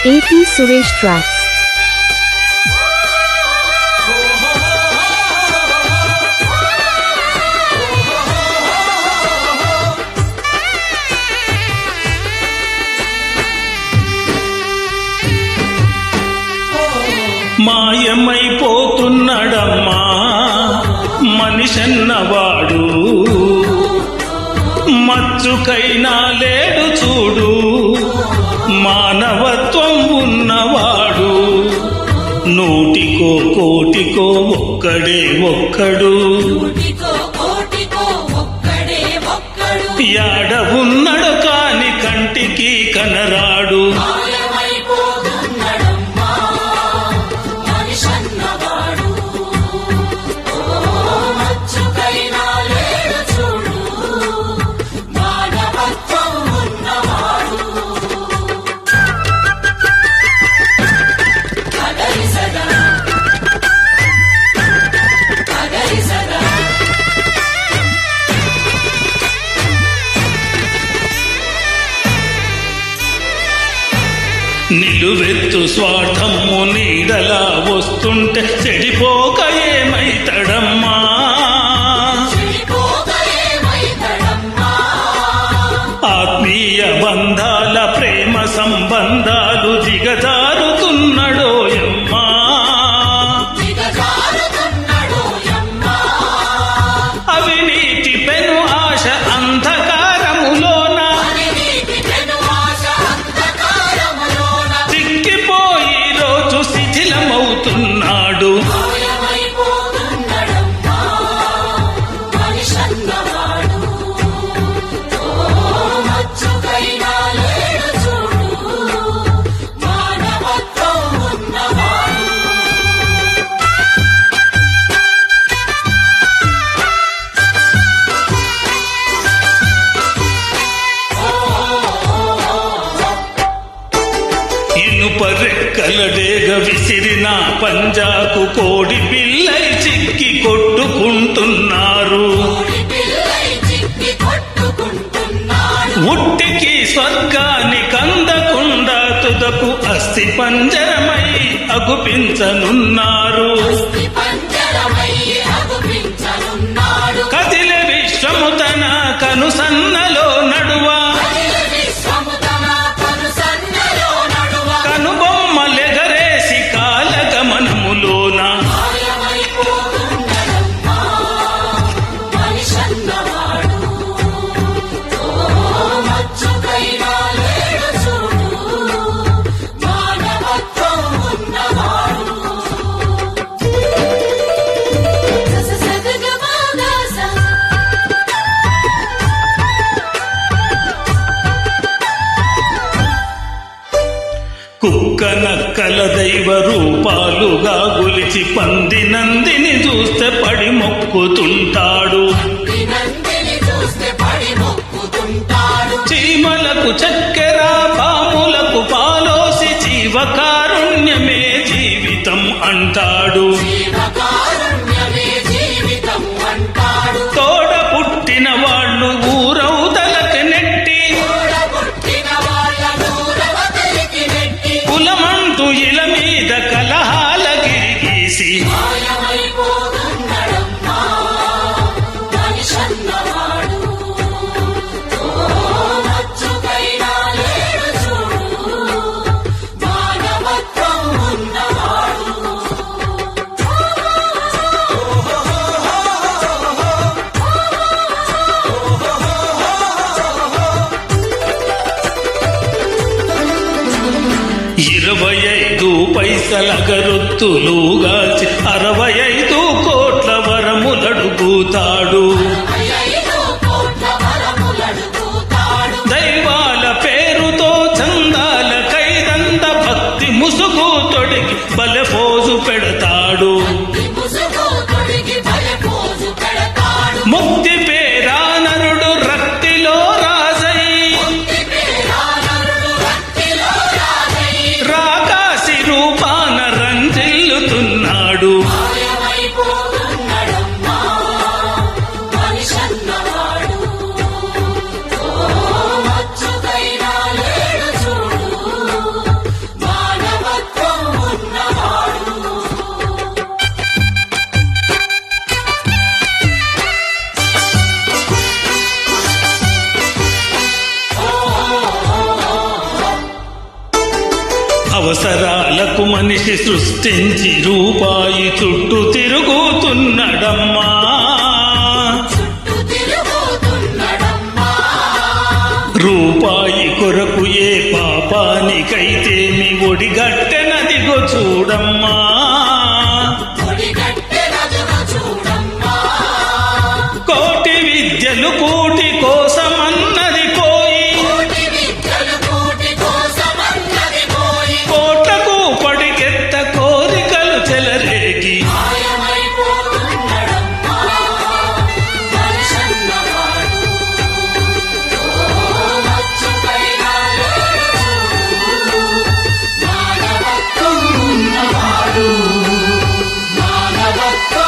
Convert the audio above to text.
AP Suresh Tracks. మాయమైపోతున్నాడమ్మా మనిషన్నవాడు, మచ్చుకైనా లేడు చూడు మానవత్వం ఉన్నవాడు. నూటికో కోటికో ఒక్కడే ఒక్కడు, యాడ ఉన్నడు కాని కంటికి కనరాడు. నిలువెత్తు స్వార్థము నీడలా వస్తుంటే చెడిపోక ఏమైతడమ్మా. ఆత్మీయ బంధాల ప్రేమ సంబంధాలు దిగజారుతున్నడోయమ్మా. అవినీతి పెను ఆశ అంధకారములోన దిక్కిపోయి రోజు శిథిలమవుతున్నాడు. ఇనుపరెక్కలడేగ విసిరిన పంజాకు కోడి పిల్లై చిక్కి కొట్టుకుంటున్నారు. ఉట్టికి స్వర్గానికి అందకుండా తుదకు అస్థి పంజరమై అగుపించనున్నారు. కదిలే విశ్వము తన కనుసన్నలో నడువా, కనుబొమ్మలెగరేసి కాలగమనములోన కుక్క నక్కల దైవ రూపాలుగా గొలిచి పంది నందిని చూస్తే పడి మొక్కుతుంటాడు. చీమలకు చక్కెర పాములకు పాలోసి జీవకారుణ్యమే జీవితం అంటాడు. తోడ పుట్టిన వాళ్ళు ఊరవుతలకు నెట్టి కులమంటూ ఇల మీద కలహాల గిరిగీసి పైసల గరొత్తులుగాల్చి 65 కోట్ల వరములడుగుతాడు. దైవాల పేరుతో చందాల కైదంత భక్తి ముసుగు తొడిగి బలపోజు పెడతాడు. ముక్తి పేరా నరుడు రక్తిలో రాజై రాకాసి రూపాన రంజిల్లుతున్నాడు. అవసరాలకు మనిషి సృష్టించి రూపాయి చుట్టూ తిరుగుతున్నడమ్మా. రూపాయి కొరకు ఏ పాపానికైతేమి ఒడిగట్టెనదిగో చూడమ్మా. కోటి విద్యలు కూటి కోసమన్నది పోయి కోటకు పడికెత్త కోరికలు చెలరేగి మానవత్వం